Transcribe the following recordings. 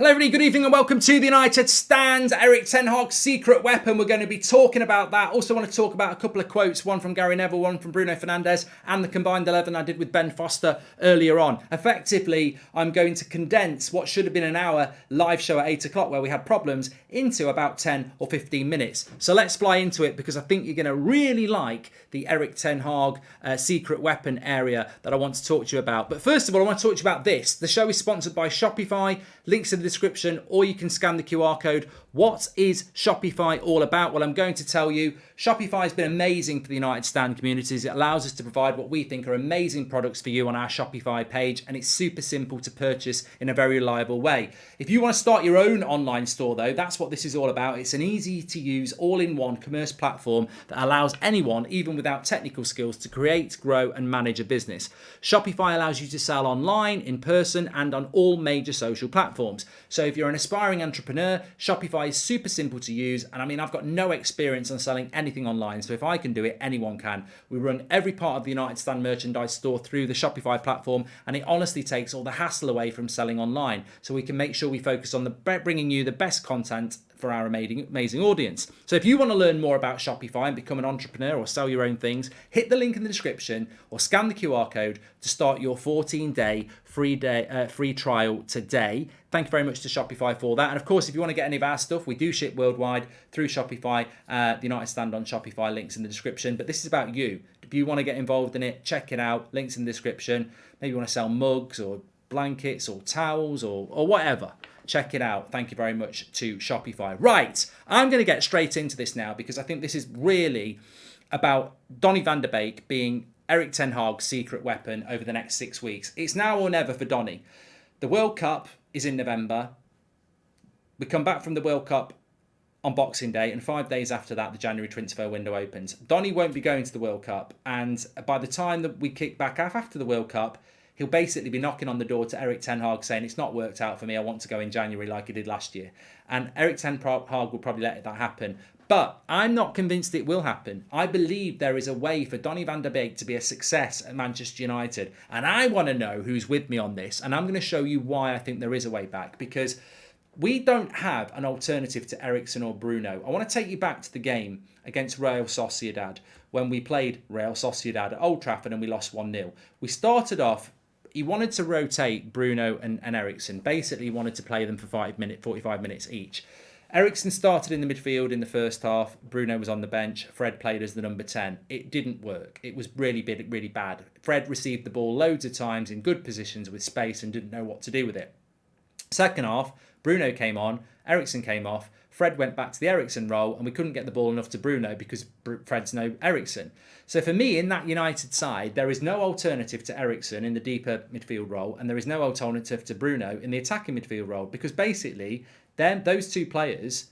Hello everybody, good evening and welcome to the United Stand. Erik ten Hag's secret weapon. We're going to be talking about that. Also want to talk about a couple of quotes, one from Gary Neville, one from Bruno Fernandes, and the combined 11 I did with Ben Foster earlier on. Effectively, I'm going to condense what should have been an hour live show at 8 o'clock where we had problems into about 10 or 15 minutes. So let's fly into it because I think you're going to really like the Erik ten Hag secret weapon area that I want to talk to you about. But first of all, I want to talk to you about this. The show is sponsored by Shopify. Links in the description, or you can scan the QR code. What is Shopify all about? Well, I'm going to tell you. Shopify has been amazing for the United Stand communities. It allows us to provide what we think are amazing products for you on our Shopify page, and it's super simple to purchase in a very reliable way. If you want to start your own online store though, that's what this is all about. It's an easy to use all-in-one commerce platform that allows anyone, even without technical skills, to create, grow and manage a business. Shopify allows you to sell online, in person and on all major social platforms. So if you're an aspiring entrepreneur, Shopify is super simple to use. And I mean, I've got no experience on selling anything online. So if I can do it, anyone can. We run every part of the United Stand merchandise store through the Shopify platform. And it honestly takes all the hassle away from selling online. So we can make sure we focus on bringing you the best content for our amazing audience. So if you want to learn more about Shopify and become an entrepreneur or sell your own things, hit the link in the description or scan the QR code to start your 14-day free trial today. Thank you very much to Shopify for that. And of course, if you want to get any of our stuff, we do ship worldwide through Shopify. The United Stand on Shopify, links in the description. But this is about you. If you want to get involved in it, check it out. Links in the description. Maybe you want to sell mugs or blankets or towels or whatever. Check it out. Thank you very much to Shopify. Right, I'm going to get straight into this now because I think this is really about Donny van der Beek being Erik ten Hag's secret weapon over the next 6 weeks. It's now or never for Donny. The World Cup is in November. We come back from the World Cup on Boxing Day, and 5 days after that, the January transfer window opens. Donny won't be going to the World Cup, and by the time that we kick back after the World Cup, he'll basically be knocking on the door to Erik ten Hag saying, it's not worked out for me, I want to go in January like he did last year. And Erik ten Hag will probably let that happen. But I'm not convinced it will happen. I believe there is a way for Donny van der Beek to be a success at Manchester United. And I want to know who's with me on this. And I'm going to show you why I think there is a way back. Because we don't have an alternative to Eriksen or Bruno. I want to take you back to the game against Real Sociedad when we played Real Sociedad at Old Trafford and we lost 1-0. We started off. He wanted to rotate Bruno and Eriksen. Basically, he wanted to play them for 45 minutes each. Eriksen started in the midfield in the first half. Bruno was on the bench. Fred played as the number 10. It didn't work. It was really bad. Fred received the ball loads of times in good positions with space and didn't know what to do with it. Second half, Bruno came on. Eriksen came off. Fred went back to the Eriksen role and we couldn't get the ball enough to Bruno because Fred's no Eriksen. So for me, in that United side, there is no alternative to Eriksen in the deeper midfield role and there is no alternative to Bruno in the attacking midfield role because basically those two players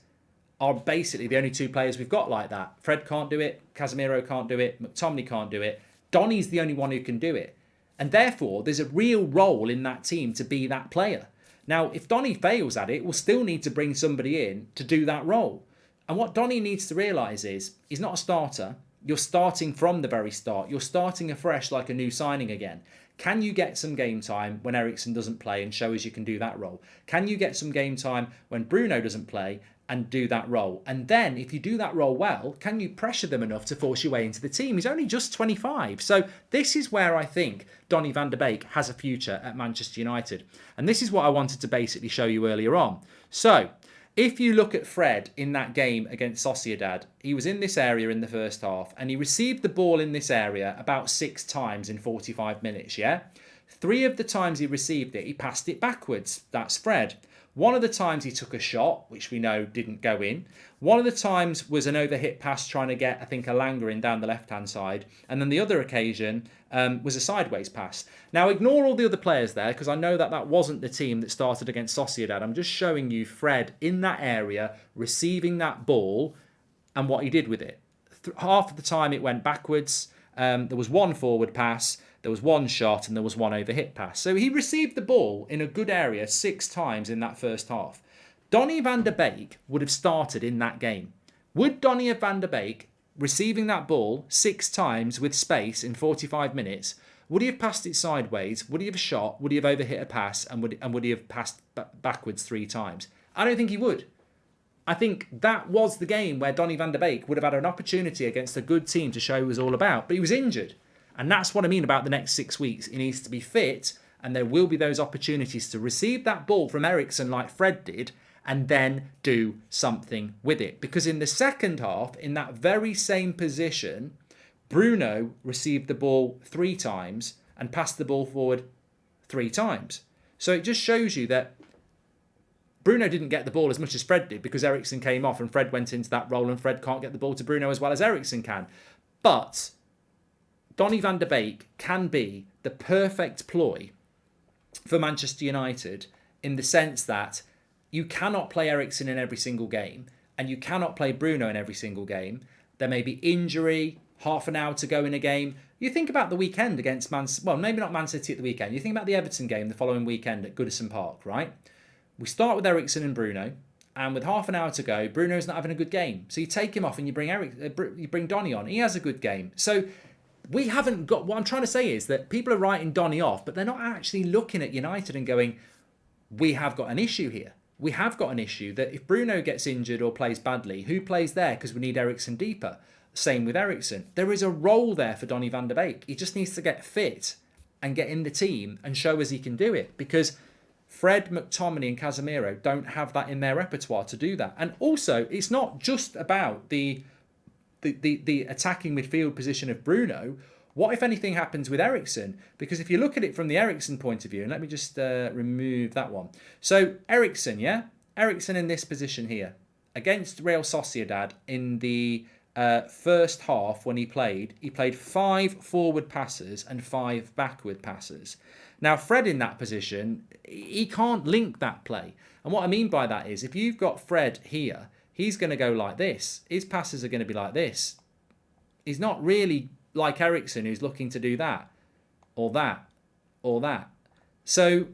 are basically the only two players we've got like that. Fred can't do it. Casemiro can't do it. McTominay can't do it. Donny's the only one who can do it. And therefore, there's a real role in that team to be that player. Now, if Donny fails at it, we'll still need to bring somebody in to do that role. And what Donny needs to realise is he's not a starter. You're starting from the very start. You're starting afresh like a new signing again. Can you get some game time when Eriksen doesn't play and show us you can do that role? Can you get some game time when Bruno doesn't play and do that role? And then if you do that role well, can you pressure them enough to force your way into the team? He's only just 25. So this is where I think Donny van der Beek has a future at Manchester United. And this is what I wanted to basically show you earlier on. So if you look at Fred in that game against Sociedad, he was in this area in the first half and he received the ball in this area about 6 times in 45 minutes, yeah? 3 of the times he received it, he passed it backwards. That's Fred. One of the times he took a shot, which we know didn't go in. One of the times was an overhit pass trying to get, I think, Alanga in down the left-hand side. And then the other occasion was a sideways pass. Now, ignore all the other players there, because I know that wasn't the team that started against Sociedad. I'm just showing you Fred in that area, receiving that ball, and what he did with it. Half of the time it went backwards. There was one forward pass. There was one shot and there was one overhit pass. So he received the ball in a good area 6 times in that first half. Donny van der Beek would have started in that game. Would Donny van der Beek receiving that ball 6 times with space in 45 minutes, Would he have passed it sideways? Would he have shot? Would he have overhit a pass? And would he have passed backwards 3 times? I don't think he would. I think that was the game where Donny van de Beek would have had an opportunity against a good team to show he was all about. But he was injured. And that's what I mean about the next 6 weeks. He needs to be fit, and there will be those opportunities to receive that ball from Eriksen like Fred did, and then do something with it. Because in the second half, in that very same position, Bruno received the ball 3 times and passed the ball forward 3 times. So it just shows you that Bruno didn't get the ball as much as Fred did, because Eriksen came off and Fred went into that role, and Fred can't get the ball to Bruno as well as Eriksen can. But Donny van de Beek can be the perfect ploy for Manchester United, in the sense that you cannot play Eriksen in every single game, and you cannot play Bruno in every single game. There may be injury, half an hour to go in a game. You think about the weekend against maybe not Man City at the weekend. You think about the Everton game the following weekend at Goodison Park, right? We start with Eriksen and Bruno, and with half an hour to go, Bruno's not having a good game. So you take him off and you bring Donny on. He has a good game. So we haven't got... What I'm trying to say is that people are writing Donny off, but they're not actually looking at United and going, we have got an issue here. We have got an issue that if Bruno gets injured or plays badly, who plays there? Because we need Eriksen deeper. Same with Eriksen. There is a role there for Donny van de Beek. He just needs to get fit and get in the team and show us he can do it. Because Fred, McTominay and Casemiro don't have that in their repertoire to do that. And also, it's not just about the attacking midfield position of Bruno. What, if anything, happens with Eriksen? Because if you look at it from the Eriksen point of view, and let me just remove that one. So Eriksen, yeah? Eriksen in this position here. Against Real Sociedad in the first half when he played 5 forward passes and 5 backward passes. Now, Fred in that position, he can't link that play. And what I mean by that is, if you've got Fred here, he's going to go like this. His passes are going to be like this. He's not really like Eriksen, who's looking to do that, or that, or that. So,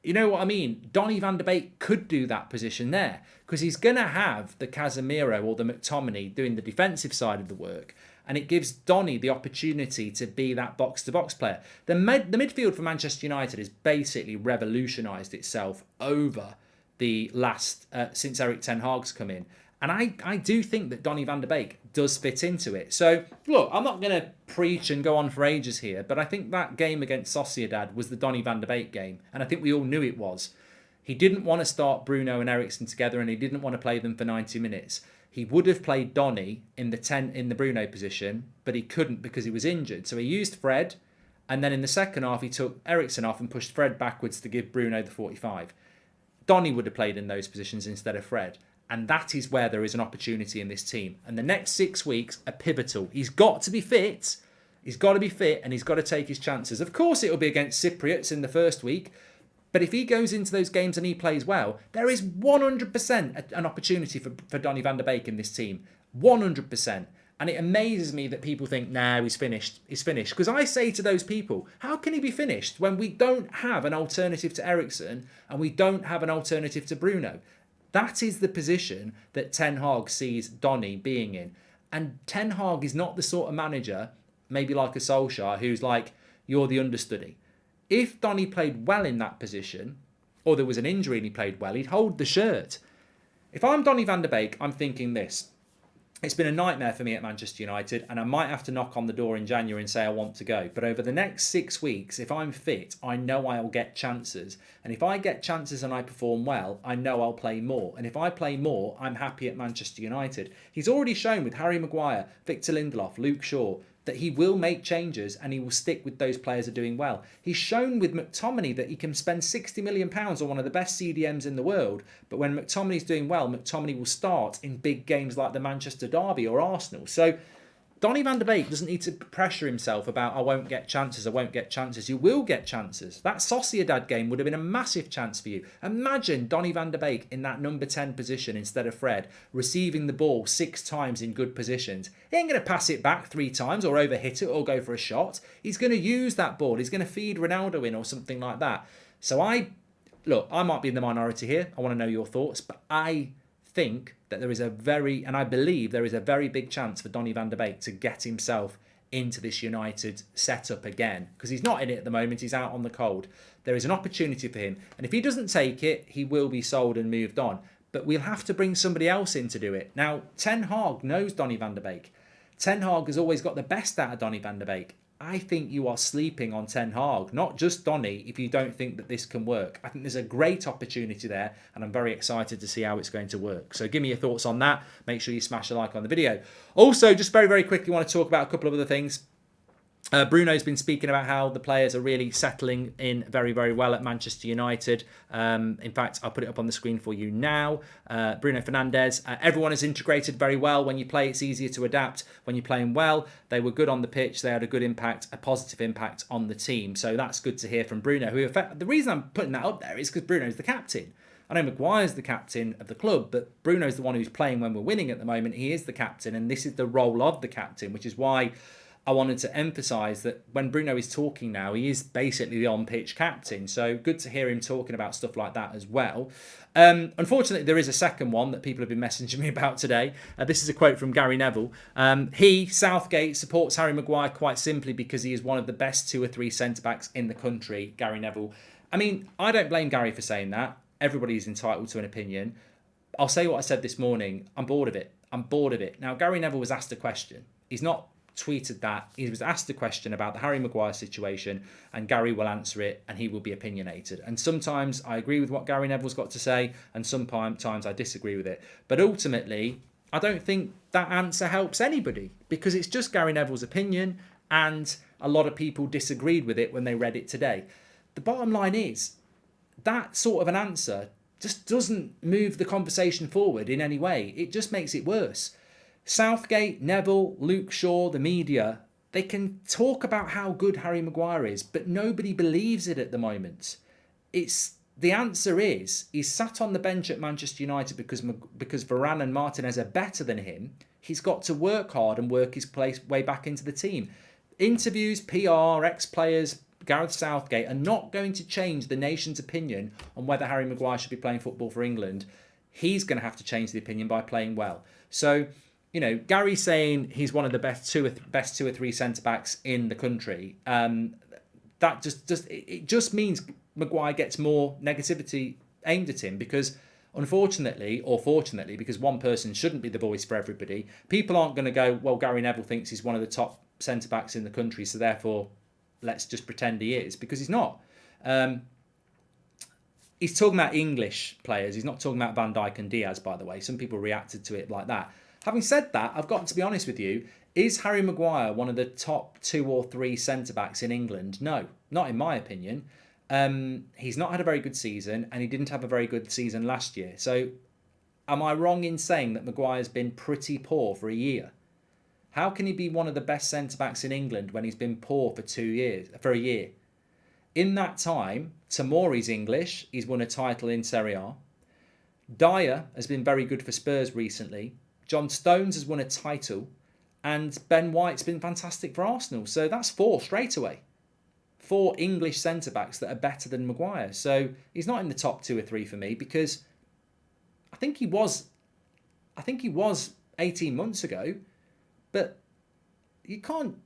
you know what I mean? Donny van de Beek could do that position there, because he's going to have the Casemiro or the McTominay doing the defensive side of the work, and it gives Donny the opportunity to be that box-to-box player. The midfield for Manchester United has basically revolutionised itself over the last, since Erik ten Hag's come in. And I do think that Donny van de Beek does fit into it. So, look, I'm not going to preach and go on for ages here, but I think that game against Sociedad was the Donny van de Beek game. And I think we all knew it was. He didn't want to start Bruno and Eriksen together, and he didn't want to play them for 90 minutes. He would have played Donny in the Bruno position, but he couldn't because he was injured. So he used Fred, and then in the second half, he took Eriksen off and pushed Fred backwards to give Bruno the 45. Donny would have played in those positions instead of Fred. And that is where there is an opportunity in this team. And the next 6 weeks are pivotal. He's got to be fit. He's got to be fit, and he's got to take his chances. Of course, it'll be against Cypriots in the first week. But if he goes into those games and he plays well, there is 100% an opportunity for Donny van de Beek in this team. 100%. And it amazes me that people think, nah, he's finished. He's finished. Because I say to those people, how can he be finished when we don't have an alternative to Eriksen and we don't have an alternative to Bruno? That is the position that Ten Hag sees Donny being in. And Ten Hag is not the sort of manager, maybe like a Solskjaer, who's like, you're the understudy. If Donny played well in that position, or there was an injury and he played well, he'd hold the shirt. If I'm Donny van de Beek, I'm thinking this. It's been a nightmare for me at Manchester United, and I might have to knock on the door in January and say I want to go. But over the next 6 weeks, if I'm fit, I know I'll get chances. And if I get chances and I perform well, I know I'll play more. And if I play more, I'm happy at Manchester United. He's already shown with Harry Maguire, Victor Lindelof, Luke Shaw, that he will make changes and he will stick with those players who are doing well. He's shown with McTominay that he can spend £60 million on one of the best CDMs in the world, but when McTominay's doing well, McTominay will start in big games like the Manchester Derby or Arsenal. So Donny van de Beek doesn't need to pressure himself about, I won't get chances, I won't get chances. You will get chances. That Sociedad game would have been a massive chance for you. Imagine Donny van de Beek in that number 10 position instead of Fred, receiving the ball 6 times in good positions. He ain't going to pass it back 3 times or overhit it or go for a shot. He's going to use that ball. He's going to feed Ronaldo in or something like that. So I might be in the minority here. I want to know your thoughts, but I think that there is I believe there is a very big chance for Donny van de Beek to get himself into this United setup again, because he's not in it at the moment. He's out on the cold. There is an opportunity for him, and if he doesn't take it, he will be sold and moved on. But we'll have to bring somebody else in to do it. Now, Ten Hag knows Donny van der Beek. Ten Hag has always got the best out of Donny van der Beek. I think you are sleeping on Ten Hag, not just Donny, if you don't think that this can work. I think there's a great opportunity there, and I'm very excited to see how it's going to work. So give me your thoughts on that. Make sure you smash a like on the video. Also, just very, very quickly, want to talk about a couple of other things. Bruno's been speaking about how the players are really settling in very, very well at Manchester United. In fact, I'll put it up on the screen for you now. Bruno Fernandes, everyone is integrated very well. When you play, it's easier to adapt. When you're playing well, they were good on the pitch. They had a good impact, a positive impact on the team. So that's good to hear from Bruno. The reason I'm putting that up there is because Bruno's the captain. I know Maguire's the captain of the club, but Bruno's the one who's playing when we're winning at the moment. He is the captain, and this is the role of the captain, which is why I wanted to emphasise that when Bruno is talking now, he is basically the on-pitch captain. So good to hear him talking about stuff like that as well. Unfortunately, there is a second one that people have been messaging me about today. This is a quote from Gary Neville. Southgate, supports Harry Maguire quite simply because he is one of the best 2 or 3 centre-backs in the country, Gary Neville. I mean, I don't blame Gary for saying that. Everybody's entitled to an opinion. I'll say what I said this morning. I'm bored of it. Now, Gary Neville was asked a question. He's not tweeted that. He was asked a question about the Harry Maguire situation, and Gary will answer it, and he will be opinionated. And sometimes I agree with what Gary Neville's got to say, and sometimes I disagree with it. But ultimately, I don't think that answer helps anybody, because it's just Gary Neville's opinion, and a lot of people disagreed with it when they read it today. The bottom line is, that sort of an answer just doesn't move the conversation forward in any way. It just makes it worse. Southgate, Neville, Luke Shaw, the media, they can talk about how good Harry Maguire is, but nobody believes it at the moment. The answer is, he's sat on the bench at Manchester United because Varane and Martinez are better than him. He's got to work hard and work his way back into the team. Interviews, PR, ex-players, Gareth Southgate are not going to change the nation's opinion on whether Harry Maguire should be playing football for England. He's going to have to change the opinion by playing well. So, you know, Gary's saying he's one of the best 2 or 3 centre-backs in the country. That just means Maguire gets more negativity aimed at him because, unfortunately, or fortunately, because one person shouldn't be the voice for everybody, people aren't going to go, well, Gary Neville thinks he's one of the top centre-backs in the country, so therefore let's just pretend he is, because he's not. He's talking about English players. He's not talking about Van Dijk and Diaz, by the way. Some people reacted to it like that. Having said that, I've got to be honest with you. Is Harry Maguire one of the top 2 or 3 centre-backs in England? No, not in my opinion. He's not had a very good season, and he didn't have a very good season last year. So am I wrong in saying that Maguire's been pretty poor for a year? How can he be one of the best centre-backs in England when he's been poor for a year? In that time, Tomori's English. He's won a title in Serie A. Dyer has been very good for Spurs recently. John Stones has won a title, and Ben White's been fantastic for Arsenal. So that's 4 straight away. 4 English centre-backs that are better than Maguire. So he's not in the top 2 or 3 for me, because I think he was 18 months ago, but you can't.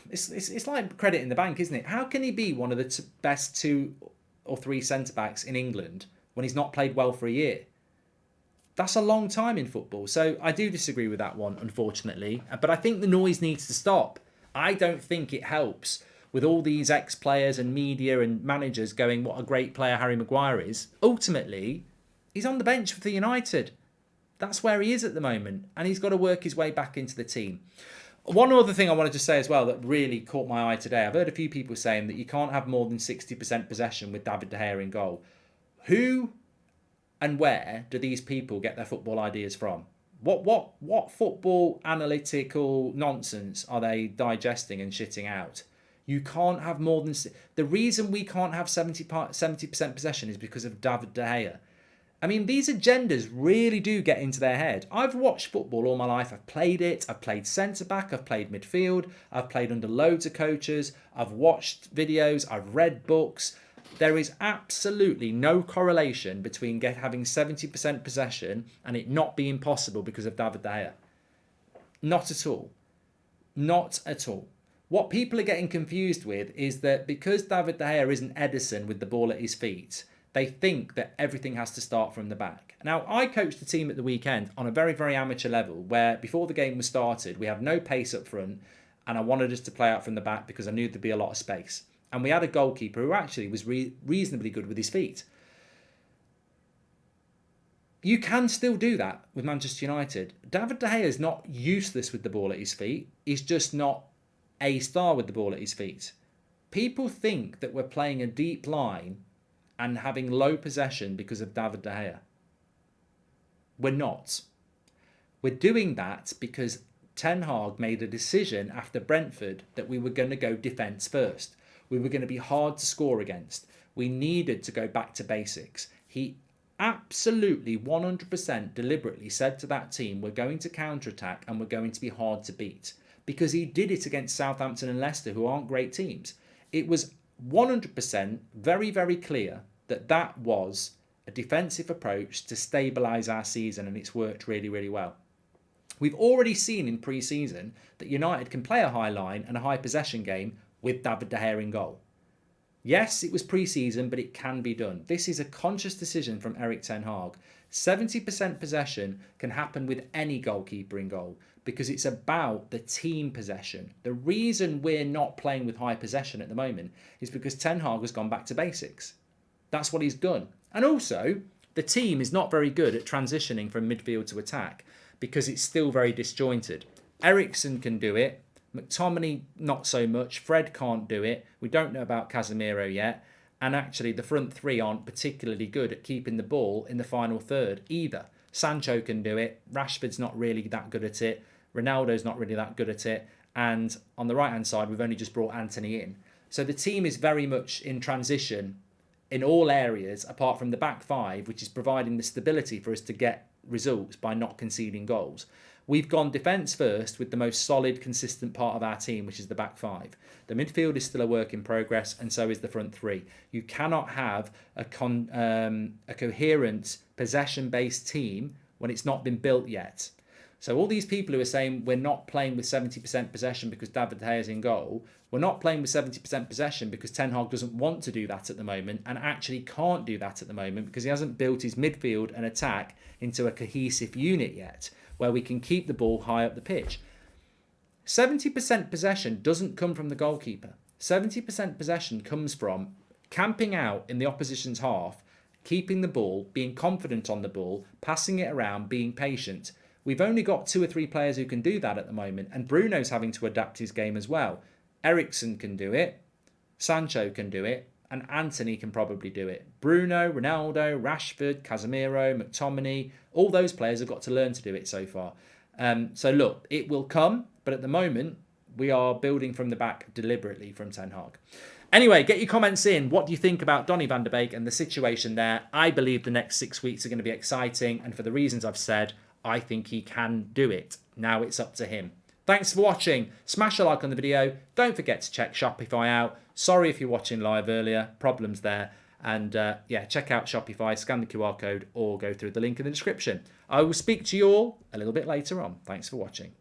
It's like credit in the bank, isn't it? How can he be one of the best 2 or 3 centre-backs in England when he's not played well for a year? That's a long time in football. So I do disagree with that one, unfortunately. But I think the noise needs to stop. I don't think it helps with all these ex-players and media and managers going, what a great player Harry Maguire is. Ultimately, he's on the bench for United. That's where he is at the moment. And he's got to work his way back into the team. One other thing I wanted to say as well that really caught my eye today. I've heard a few people saying that you can't have more than 60% possession with David De Gea in goal. Who and where do these people get their football ideas from? What football analytical nonsense are they digesting and shitting out? You can't have more than... The reason we can't have 70% possession is because of David De Gea. I mean, these agendas really do get into their head. I've watched football all my life. I've played it. I've played centre-back. I've played midfield. I've played under loads of coaches. I've watched videos. I've read books. There is absolutely no correlation between having 70% possession and it not being possible because of David De Gea. Not at all. Not at all. What people are getting confused with is that because David De Gea isn't Edison with the ball at his feet, they think that everything has to start from the back. Now, I coached the team at the weekend on a very, very amateur level where before the game was started, we had no pace up front and I wanted us to play out from the back because I knew there'd be a lot of space. And we had a goalkeeper who actually was reasonably good with his feet. You can still do that with Manchester United. David De Gea is not useless with the ball at his feet. He's just not a star with the ball at his feet. People think that we're playing a deep line and having low possession because of David De Gea. We're not. We're doing that because Ten Hag made a decision after Brentford that we were going to go defence first. We were going to be hard to score against. We needed to go back to basics. He absolutely 100% deliberately said to that team, we're going to counter-attack and we're going to be hard to beat. Because he did it against Southampton and Leicester, who aren't great teams. It was 100% very, very clear that that was a defensive approach to stabilise our season, and it's worked really, really well. We've already seen in pre-season that United can play a high line and a high possession game with David De Gea in goal. Yes, it was pre-season, but it can be done. This is a conscious decision from Erik Ten Hag. 70% possession can happen with any goalkeeper in goal because it's about the team possession. The reason we're not playing with high possession at the moment is because Ten Hag has gone back to basics. That's what he's done. And also, the team is not very good at transitioning from midfield to attack because it's still very disjointed. Eriksen can do it. McTominay, not so much. Fred can't do it. We don't know about Casemiro yet. And actually, the front three aren't particularly good at keeping the ball in the final third either. Sancho can do it. Rashford's not really that good at it. Ronaldo's not really that good at it. And on the right-hand side, we've only just brought Anthony in. So the team is very much in transition in all areas, apart from the back five, which is providing the stability for us to get results by not conceding goals. We've gone defence first with the most solid, consistent part of our team, which is the back five. The midfield is still a work in progress, and so is the front three. You cannot have a coherent, possession-based team when it's not been built yet. So all these people who are saying we're not playing with 70% possession because David De Gea is in goal, we're not playing with 70% possession because Ten Hag doesn't want to do that at the moment and actually can't do that at the moment because he hasn't built his midfield and attack into a cohesive unit yet where we can keep the ball high up the pitch. 70% possession doesn't come from the goalkeeper. 70% possession comes from camping out in the opposition's half, keeping the ball, being confident on the ball, passing it around, being patient. We've only got 2 or 3 players who can do that at the moment, and Bruno's having to adapt his game as well. Eriksen can do it, Sancho can do it, and Anthony can probably do it. Bruno, Ronaldo, Rashford, Casemiro, McTominay, all those players have got to learn to do it so far. So look, it will come, but at the moment, we are building from the back deliberately from Ten Hag. Anyway, get your comments in. What do you think about Donny van de Beek and the situation there? I believe the next 6 weeks are going to be exciting, and for the reasons I've said, I think he can do it. Now it's up to him. Thanks for watching. Smash a like on the video. Don't forget to check Shopify out. Sorry if you're watching live earlier. Problems there. And yeah, check out Shopify, scan the QR code, or go through the link in the description. I will speak to you all a little bit later on. Thanks for watching.